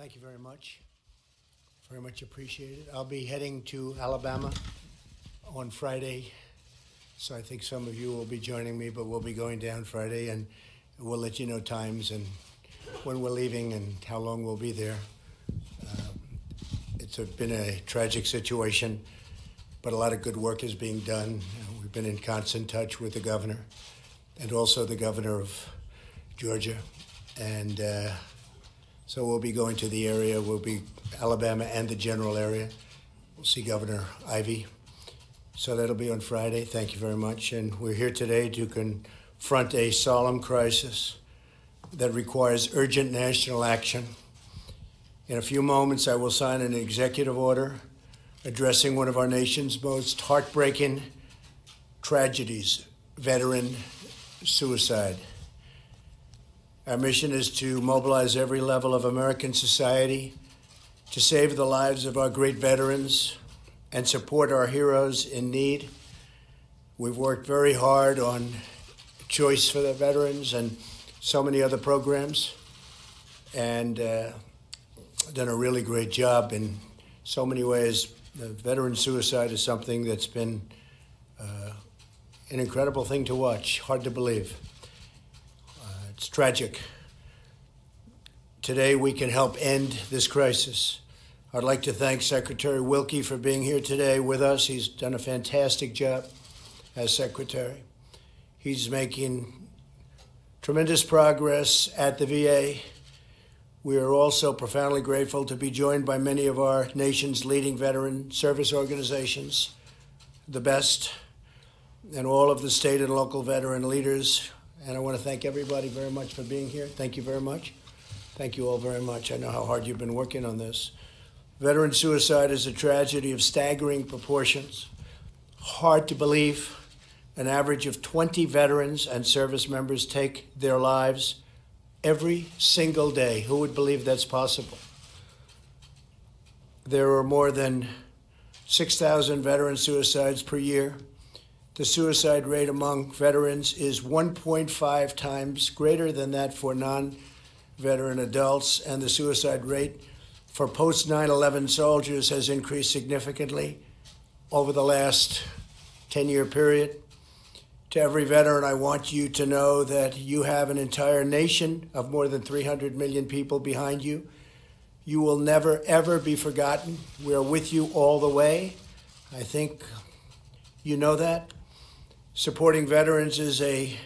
Thank you very much. Very much appreciated. I'll be heading to Alabama on Friday, so I think some of you will be joining me, but we'll be going down Friday, and we'll let you know times and when we're leaving and how long we'll be there. It's been a tragic situation, but a lot of good work is being done. We've been in constant touch with the governor and also the governor of Georgia, and so we'll be going to the area. We'll be Alabama and the general area. We'll see Governor Ivey. So that'll be on Friday. Thank you very much. And we're here today to confront a solemn crisis that requires urgent national action. In a few moments, I will sign an executive order addressing one of our nation's most heartbreaking tragedies, veteran suicide. Our mission is to mobilize every level of American society to save the lives of our great veterans and support our heroes in need. We've worked very hard on Choice for the Veterans and so many other programs, and done a really great job in so many ways. Veteran suicide is something that's been an incredible thing to watch, hard to believe. It's tragic. Today, we can help end this crisis. I'd like to thank Secretary Wilkie for being here today with us. He's done a fantastic job as Secretary. He's making tremendous progress at the VA. We are also profoundly grateful to be joined by many of our nation's leading veteran service organizations, the best, and all of the state and local veteran leaders. And I want to thank everybody very much for being here. Thank you very much. Thank you all very much. I know how hard you've been working on this. Veteran suicide is a tragedy of staggering proportions. Hard to believe. An average of 20 veterans and service members take their lives every single day. Who would believe that's possible? There are more than 6,000 veteran suicides per year. The suicide rate among veterans is 1.5 times greater than that for non-veteran adults, and the suicide rate for post-9/11 soldiers has increased significantly over the last 10-year period. To every veteran, I want you to know that you have an entire nation of more than 300 million people behind you. You will never, ever be forgotten. We are with you all the way. I think you know that. Supporting veterans is a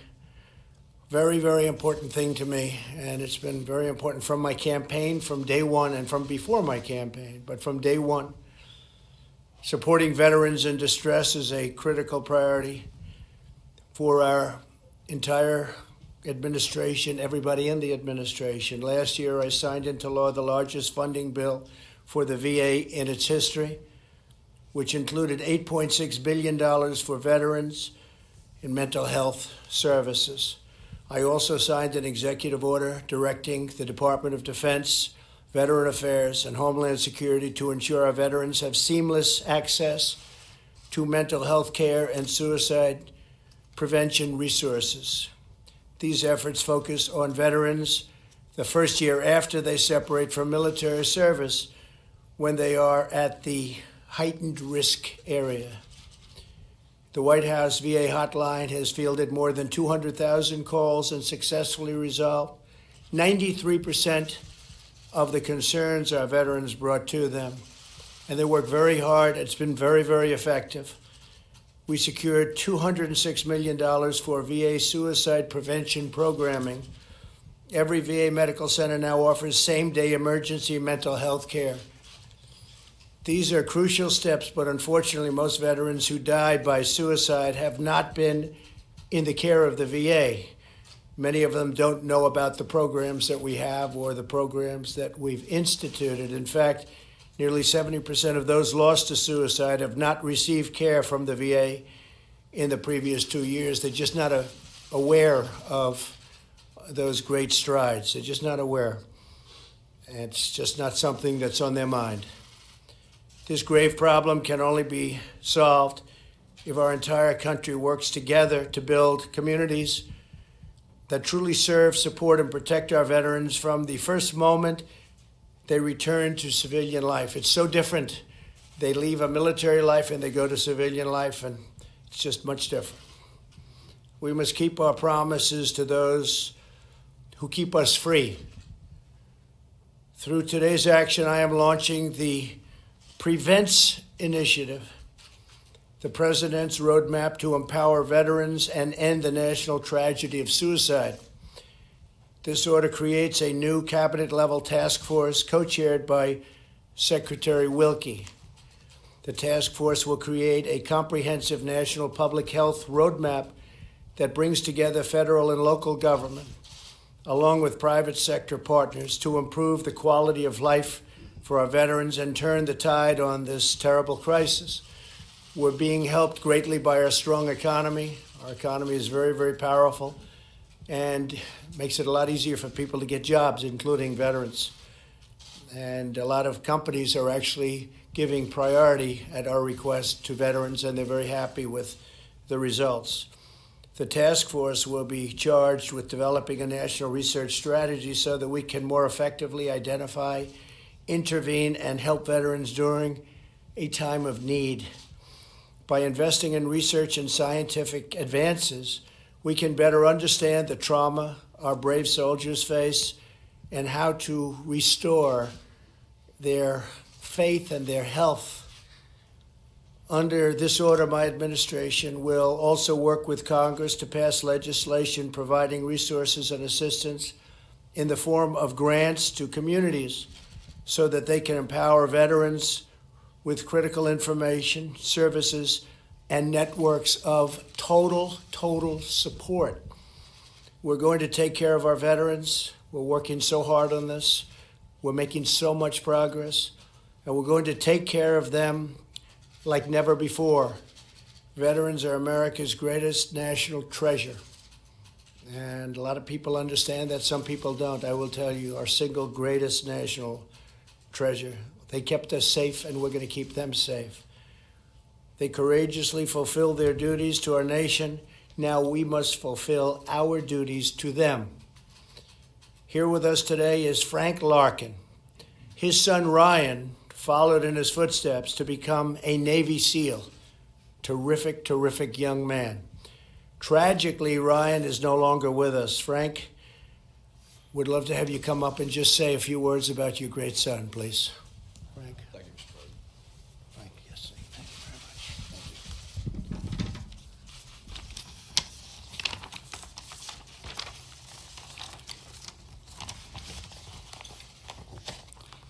very, very important thing to me, and it's been very important from my campaign, from day one, and from before my campaign, but from day one. Supporting veterans in distress is a critical priority for our entire administration, everybody in the administration. Last year, I signed into law the largest funding bill for the VA in its history, which included $8.6 billion for veterans in mental health services. I also signed an executive order directing the Department of Defense, Veteran Affairs, and Homeland Security to ensure our veterans have seamless access to mental health care and suicide prevention resources. These efforts focus on veterans the first year after they separate from military service, when they are at the heightened risk area. The White House VA hotline has fielded more than 200,000 calls and successfully resolved 93% of the concerns our veterans brought to them. And they work very hard. It's been very, very effective. We secured $206 million for VA suicide prevention programming. Every VA medical center now offers same-day emergency mental health care. These are crucial steps, but unfortunately, most veterans who die by suicide have not been in the care of the VA. Many of them don't know about the programs that we have or the programs that we've instituted. In fact, nearly 70% of those lost to suicide have not received care from the VA in the previous 2 years. They're just not aware of those great strides. They're just not aware. It's just not something that's on their mind. This grave problem can only be solved if our entire country works together to build communities that truly serve, support, and protect our veterans from the first moment they return to civilian life. It's so different. They leave a military life and they go to civilian life, and it's just much different. We must keep our promises to those who keep us free. Through today's action, I am launching the Prevents Initiative, the President's roadmap to empower veterans and end the national tragedy of suicide. This order creates a new cabinet-level task force co-chaired by Secretary Wilkie. The task force will create a comprehensive national public health roadmap that brings together federal and local government, along with private sector partners, to improve the quality of life for our veterans and turn the tide on this terrible crisis. We're being helped greatly by our strong economy. Our economy is very, very powerful and makes it a lot easier for people to get jobs, including veterans. And a lot of companies are actually giving priority at our request to veterans, and they're very happy with the results. The task force will be charged with developing a national research strategy so that we can more effectively identify, intervene, and help veterans during a time of need. By investing in research and scientific advances, we can better understand the trauma our brave soldiers face and how to restore their faith and their health. Under this order, my administration will also work with Congress to pass legislation providing resources and assistance in the form of grants to communities so that they can empower veterans with critical information, services, and networks of total support. We're going to take care of our veterans. We're working so hard on this. We're making so much progress, and we're going to take care of them like never before. Veterans are America's greatest national treasure, and a lot of people understand that. Some people don't. I will tell you, our single greatest national treasure. They kept us safe, and we're going to keep them safe. They courageously fulfilled their duties to our nation. Now we must fulfill our duties to them. Here with us today is Frank Larkin. His son Ryan followed in his footsteps to become a Navy SEAL. Terrific young man. Tragically, Ryan is no longer with us. Frank, would love to have you come up and just say a few words about your great son, please. Frank. Thank you, Mr. President. Frank, yes, thank you very much. Thank you.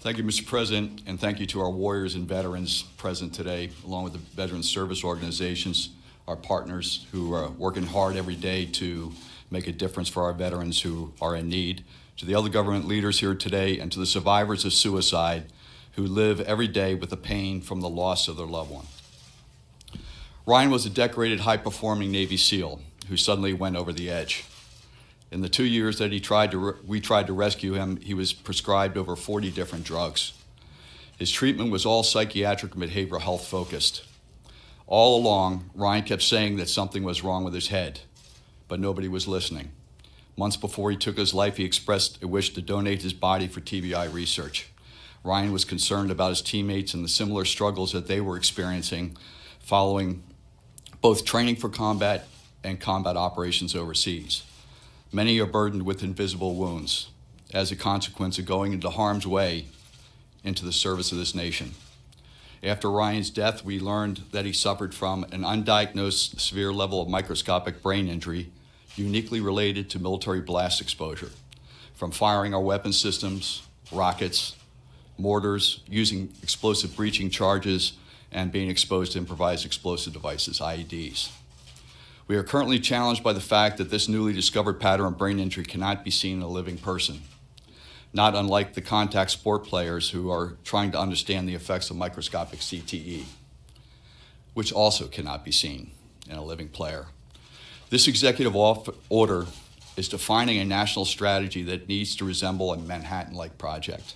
Thank you, Mr. President, and thank you to our warriors and veterans present today, along with the veteran service organizations, our partners who are working hard every day to make a difference for our veterans who are in need, to the other government leaders here today, and to the survivors of suicide who live every day with the pain from the loss of their loved one. Ryan was a decorated, high-performing Navy SEAL who suddenly went over the edge. In the 2 years that we tried to rescue him, he was prescribed over 40 different drugs. His treatment was all psychiatric and behavioral health focused. All along, Ryan kept saying that something was wrong with his head, but nobody was listening. Months before he took his life, he expressed a wish to donate his body for TBI research. Ryan was concerned about his teammates and the similar struggles that they were experiencing following both training for combat and combat operations overseas. Many are burdened with invisible wounds as a consequence of going into harm's way into the service of this nation. After Ryan's death, we learned that he suffered from an undiagnosed severe level of microscopic brain injury uniquely related to military blast exposure, from firing our weapon systems, rockets, mortars, using explosive breaching charges, and being exposed to improvised explosive devices, IEDs. We are currently challenged by the fact that this newly discovered pattern of brain injury cannot be seen in a living person, not unlike the contact sport players who are trying to understand the effects of microscopic CTE, which also cannot be seen in a living player. This executive order is defining a national strategy that needs to resemble a Manhattan-like project.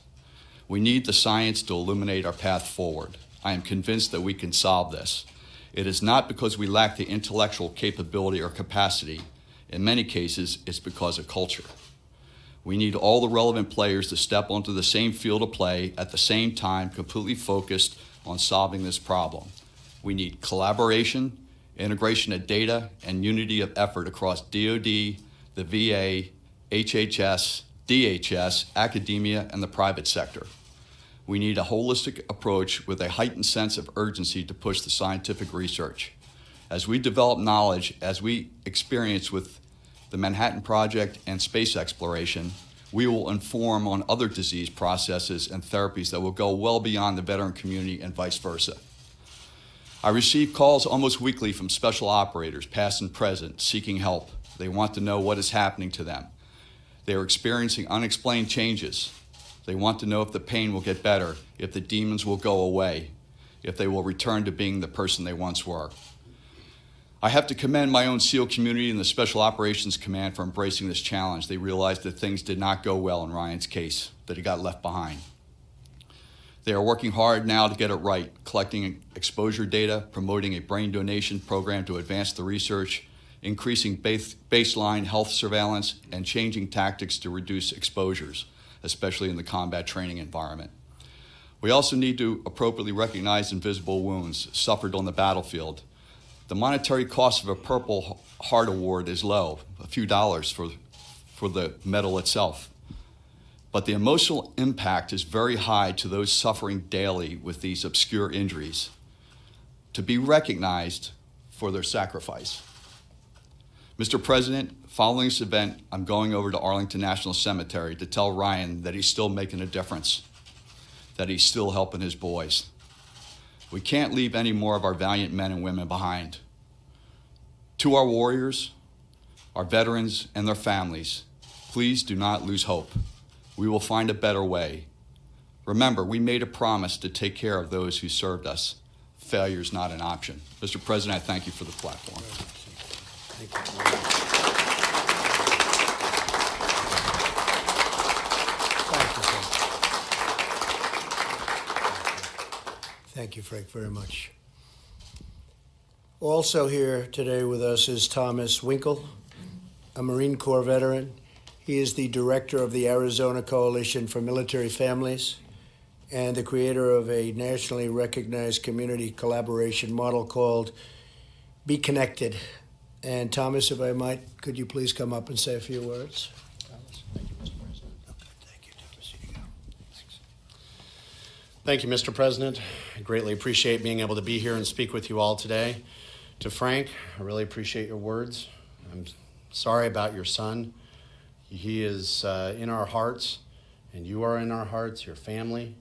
We need the science to illuminate our path forward. I am convinced that we can solve this. It is not because we lack the intellectual capability or capacity. In many cases, it's because of culture. We need all the relevant players to step onto the same field of play at the same time, completely focused on solving this problem. We need collaboration, integration of data, and unity of effort across DoD, the VA, HHS, DHS, academia, and the private sector. We need a holistic approach with a heightened sense of urgency to push the scientific research. As we develop knowledge, as we experience with the Manhattan Project and space exploration, we will inform on other disease processes and therapies that will go well beyond the veteran community and vice versa. I receive calls almost weekly from special operators, past and present, seeking help. They want to know what is happening to them. They are experiencing unexplained changes. They want to know if the pain will get better, if the demons will go away, if they will return to being the person they once were. I have to commend my own SEAL community and the Special Operations Command for embracing this challenge. They realized that things did not go well in Ryan's case, that he got left behind. They are working hard now to get it right, collecting exposure data, promoting a brain donation program to advance the research, increasing baseline health surveillance, and changing tactics to reduce exposures, especially in the combat training environment. We also need to appropriately recognize invisible wounds suffered on the battlefield. The monetary cost of a Purple Heart Award is low, a few dollars for the medal itself. But the emotional impact is very high to those suffering daily with these obscure injuries, to be recognized for their sacrifice. Mr. President, following this event, I'm going over to Arlington National Cemetery to tell Ryan that he's still making a difference, that he's still helping his boys. We can't leave any more of our valiant men and women behind. To our warriors, our veterans, and their families, please do not lose hope. We will find a better way. Remember, we made a promise to take care of those who served us. Failure is not an option. Mr. President, I thank you for the platform. Thank you. Thank you, Frank, very much. Also here today with us is Thomas Winkle, a Marine Corps veteran. He is the director of the Arizona Coalition for Military Families and the creator of a nationally recognized community collaboration model called Be Connected. And Thomas, if I might, could you please come up and say a few words? Thomas. Thank you, Mr. President. Okay, thank you, Thomas. Here you go. Thanks. Thank you, Mr. President. I greatly appreciate being able to be here and speak with you all today. To Frank, I really appreciate your words. I'm sorry about your son. He is in our hearts, and you are in our hearts, your family,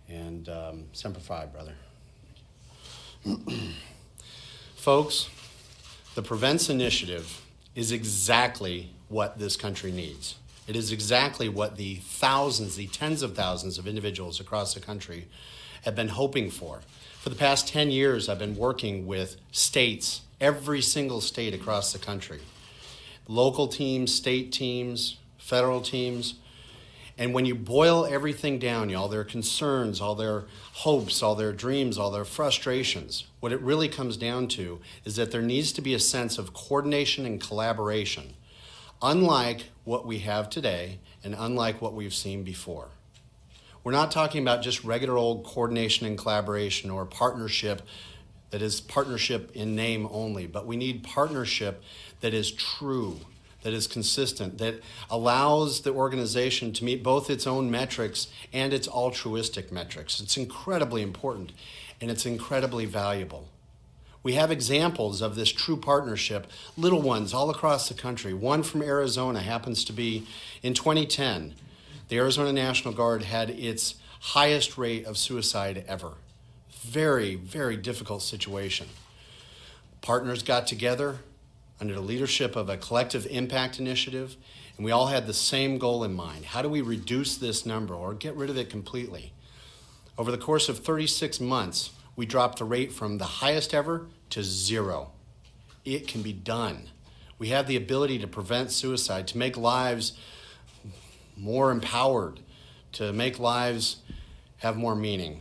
and Semper Fi, brother. Folks, the Prevents Initiative is exactly what this country needs. It is exactly what the thousands, the tens of thousands of individuals across the country have been hoping for. For the past 10 years, I've been working with states, every single state across the country, local teams, state teams, federal teams. And when you boil everything down, all their concerns, all their hopes, all their dreams, all their frustrations, what it really comes down to is that there needs to be a sense of coordination and collaboration, unlike what we have today and unlike what we've seen before. We're not talking about just regular old coordination and collaboration or partnership that is partnership in name only, but we need partnership that is true, that is consistent, that allows the organization to meet both its own metrics and its altruistic metrics. It's incredibly important and it's incredibly valuable. We have examples of this true partnership, little ones all across the country. One from Arizona happens to be in 2010. The Arizona National Guard had its highest rate of suicide ever. Very, very difficult situation. Partners got together under the leadership of a collective impact initiative, and we all had the same goal in mind. How do we reduce this number or get rid of it completely? Over the course of 36 months, we dropped the rate from the highest ever to 0. It can be done. We have the ability to prevent suicide, to make lives more empowered, to make lives have more meaning,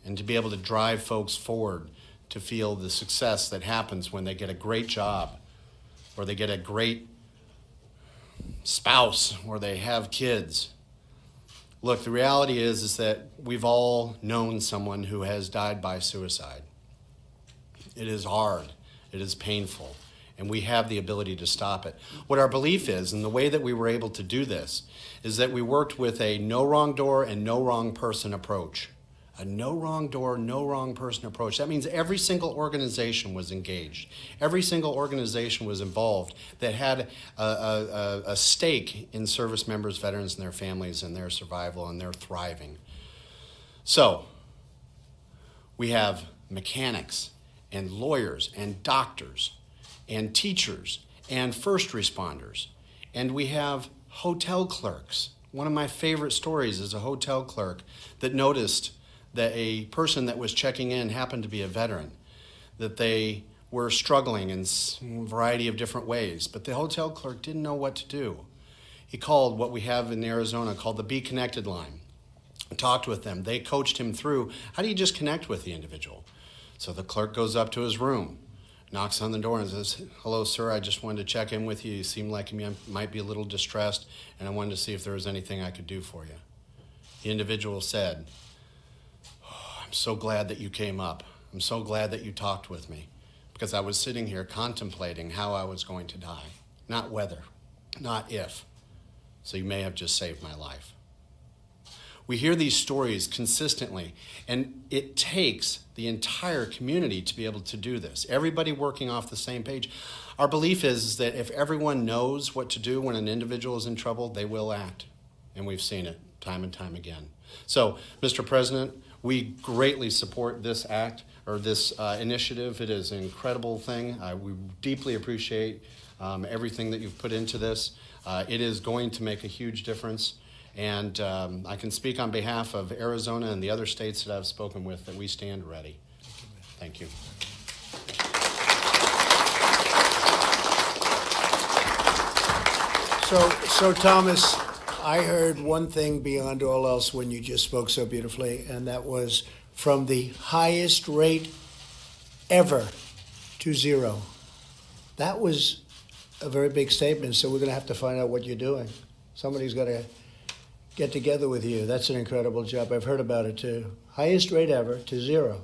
and to be able to drive folks forward to feel the success that happens when they get a great job or they get a great spouse or they have kids. Look, the reality is that we've all known someone who has died by suicide. It is hard, it is painful, and we have the ability to stop it. What our belief is, and the way that we were able to do this, is that we worked with a no wrong door and no wrong person approach. A no wrong door, no wrong person approach. That means every single organization was engaged. Every single organization was involved that had a stake in service members, veterans, and their families, and their survival, and their thriving. So, we have mechanics, and lawyers, and doctors, and teachers, and first responders. And we have hotel clerks. One of my favorite stories is a hotel clerk that noticed that a person that was checking in happened to be a veteran, that they were struggling in a variety of different ways, but the hotel clerk didn't know what to do. He called what we have in Arizona called the Be Connected line, talked with them. They coached him through, how do you just connect with the individual? So the clerk goes up to his room, knocks on the door and says, "Hello, sir, I just wanted to check in with you. You seem like you might be a little distressed, and I wanted to see if there was anything I could do for you." The individual said, "I'm so glad that you came up. I'm so glad that you talked with me, because I was sitting here contemplating how I was going to die. Not whether, not if. So you may have just saved my life." We hear these stories consistently, and it takes the entire community to be able to do this. Everybody working off the same page. Our belief is that if everyone knows what to do when an individual is in trouble, they will act. And we've seen it time and time again. So, Mr. President, we greatly support this act, or this initiative. It is an incredible thing. We deeply appreciate everything that you've put into this. It is going to make a huge difference. And I can speak on behalf of Arizona and the other states that I've spoken with that we stand ready. Thank you. So Thomas, I heard one thing beyond all else when you just spoke so beautifully, and that was from the highest rate ever to zero. That was a very big statement, so we're going to have to find out what you're doing. Somebody's got to get together with you. That's an incredible job. I've heard about it too. Highest rate ever to zero.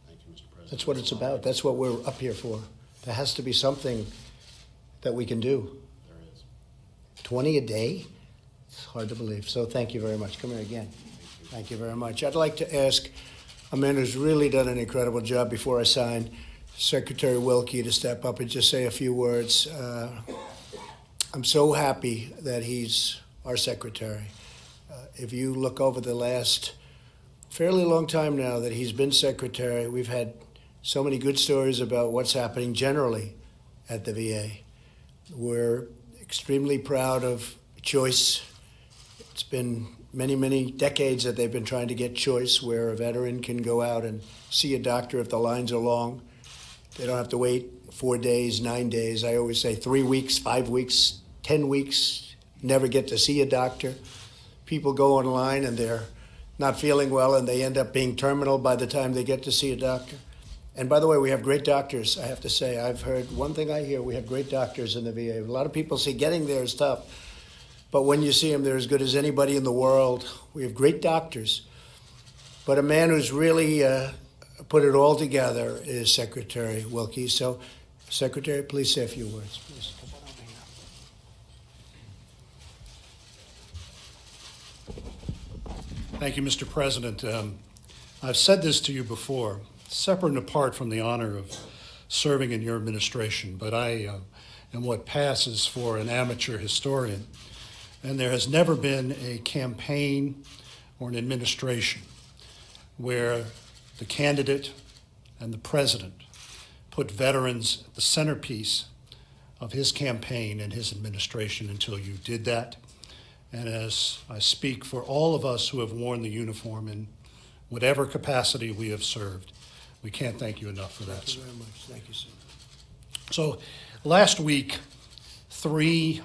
Thank you, Mr. President. That's what it's about. That's what we're up here for. There has to be something that we can do. There is. 20 a day? It's hard to believe. So thank you very much. Come here again. Thank you very much. I'd like to ask a man who's really done an incredible job before I sign, Secretary Wilkie, to step up and just say a few words. I'm so happy that he's our secretary. If you look over the last fairly long time now that he's been secretary, we've had so many good stories about what's happening generally at the VA. We're extremely proud of choice. It's been many, many decades that they've been trying to get choice, where a veteran can go out and see a doctor if the lines are long. They don't have to wait 4 days, 9 days. I always say 3 weeks, 5 weeks, 10 weeks, never get to see a doctor. People go online and they're not feeling well and they end up being terminal by the time they get to see a doctor. And by the way, we have great doctors, I have to say. I've heard one thing I hear, we have great doctors in the VA. A lot of people say getting there is tough, but when you see them, they're as good as anybody in the world. We have great doctors. But a man who's really put it all together is Secretary Wilkie. So, Secretary, please say a few words, please. Thank you, Mr. President. I've said this to you before, separate and apart from the honor of serving in your administration, but I am what passes for an amateur historian. And there has never been a campaign or an administration where the candidate and the president put veterans at the centerpiece of his campaign and his administration until you did that. And as I speak for all of us who have worn the uniform in whatever capacity we have served, we can't thank you enough for that. Thank you very much. Thank you, sir. So last week, 3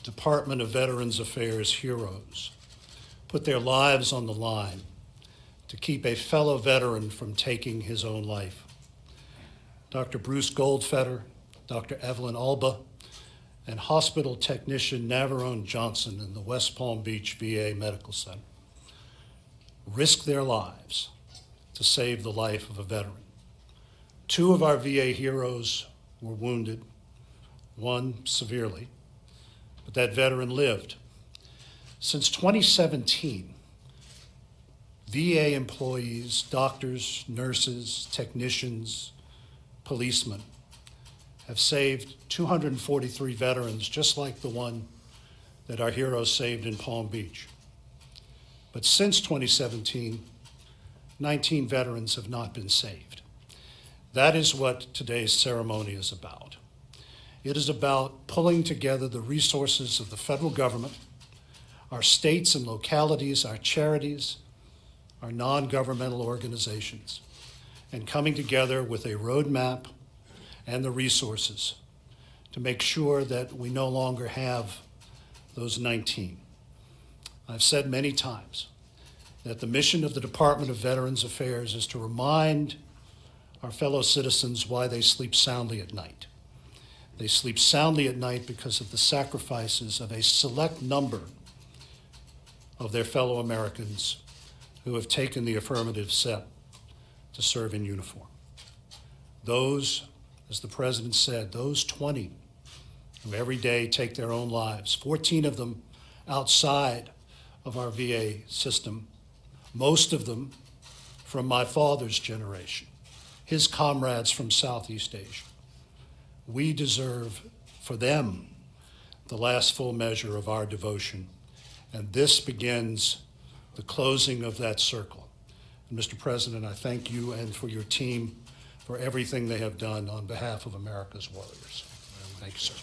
Department of Veterans Affairs heroes put their lives on the line to keep a fellow veteran from taking his own life. Dr. Bruce Goldfeder, Dr. Evelyn Alba, and hospital technician Navarone Johnson in the West Palm Beach VA Medical Center risked their lives to save the life of a veteran. 2 of our VA heroes were wounded, one severely, but that veteran lived. Since 2017, VA employees, doctors, nurses, technicians, policemen have saved 243 veterans just like the one that our heroes saved in Palm Beach. But since 2017, 19 veterans have not been saved. That is what today's ceremony is about. It is about pulling together the resources of the federal government, our states and localities, our charities, our non-governmental organizations, and coming together with a roadmap and the resources to make sure that we no longer have those 19. I've said many times that the mission of the Department of Veterans Affairs is to remind our fellow citizens why they sleep soundly at night. They sleep soundly at night because of the sacrifices of a select number of their fellow Americans who have taken the affirmative step to serve in uniform. Those, as the President said, those 20 who every day take their own lives, 14 of them outside of our VA system, most of them from my father's generation, his comrades from Southeast Asia. We deserve for them the last full measure of our devotion, and this begins the closing of that circle. And Mr. President, I thank you and for your team for everything they have done on behalf of America's warriors. Thank you, sir.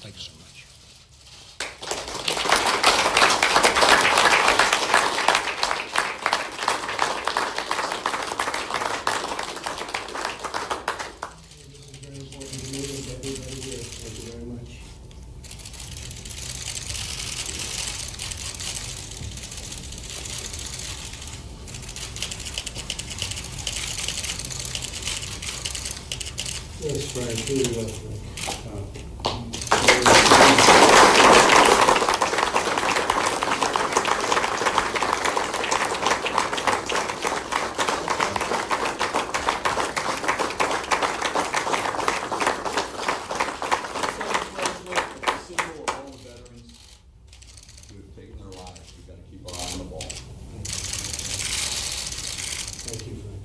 Thank you so much. Very important to me and everybody here. Thank you very much. Yes, Frank, here you go, Frank. Symbol of all the veterans who have taken their lives. We've got to keep our eye on the ball. Thank you, Frank.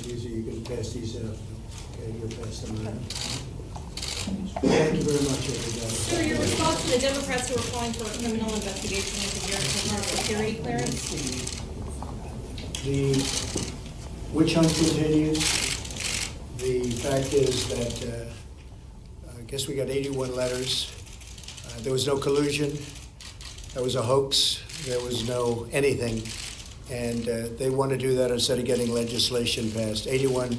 These are, you can pass these out. Okay, you'll pass them out. Thank you very much, everybody. Sir, your response to the Democrats who are calling for a criminal investigation into your Department of security clearance? The witch hunt continues. The fact is that I guess we got 81 letters. There was no collusion. There was a hoax. There was no anything. And they want to do that instead of getting legislation passed. 81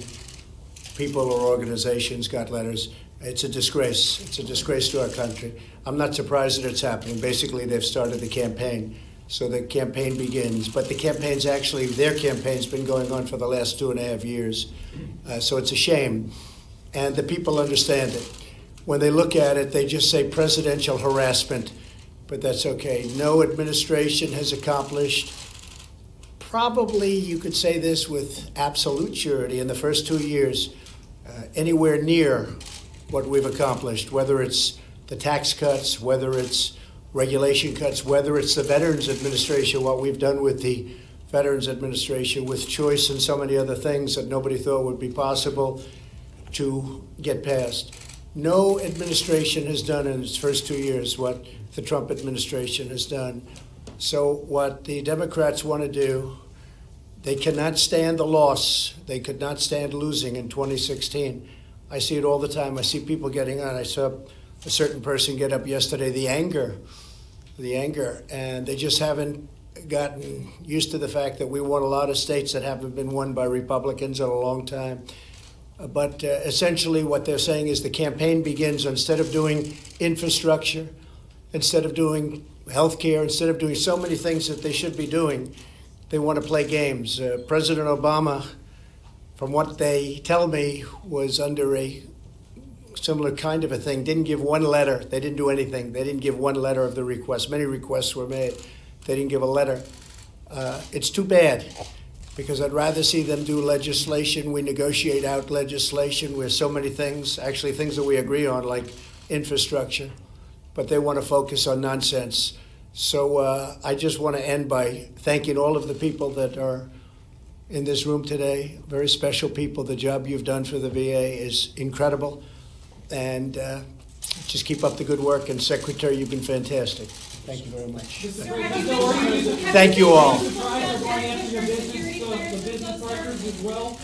people or organizations got letters. It's a disgrace. It's a disgrace to our country. I'm not surprised that it's happening. Basically, they've started the campaign. So the campaign begins. But the campaign's actually, their campaign's been going on for the last 2.5 years. So it's a shame. And the people understand it. When they look at it, they just say presidential harassment. But that's okay. No administration has accomplished, probably you could say this with absolute surety, in the first 2 years, anywhere near what we've accomplished, whether it's the tax cuts, whether it's regulation cuts, whether it's the Veterans Administration, what we've done with the Veterans Administration, with choice and so many other things that nobody thought would be possible to get passed. No administration has done in its first 2 years what the Trump administration has done. So what the Democrats want to do, they cannot stand the loss. They could not stand losing in 2016. I see it all the time. I see people getting on. I saw a certain person get up yesterday, the anger, and they just haven't gotten used to the fact that we won a lot of states that haven't been won by Republicans in a long time. But essentially what they're saying is the campaign begins, instead of doing infrastructure, instead of doing health care, instead of doing so many things that they should be doing, they want to play games. President Obama from what they tell me, was under a similar kind of a thing. Didn't give one letter. They didn't do anything. They didn't give one letter of the request. Many requests were made. They didn't give a letter. It's too bad, because I'd rather see them do legislation. We negotiate out legislation where so many things, actually things that we agree on, like infrastructure, but they want to focus on nonsense. So I just want to end by thanking all of the people that are in this room today, very special people. The job you've done for the VA is incredible, and just keep up the good work. And Secretary, you've been fantastic. Thank you very much. Thank you all. Surprised by financing the business records as well?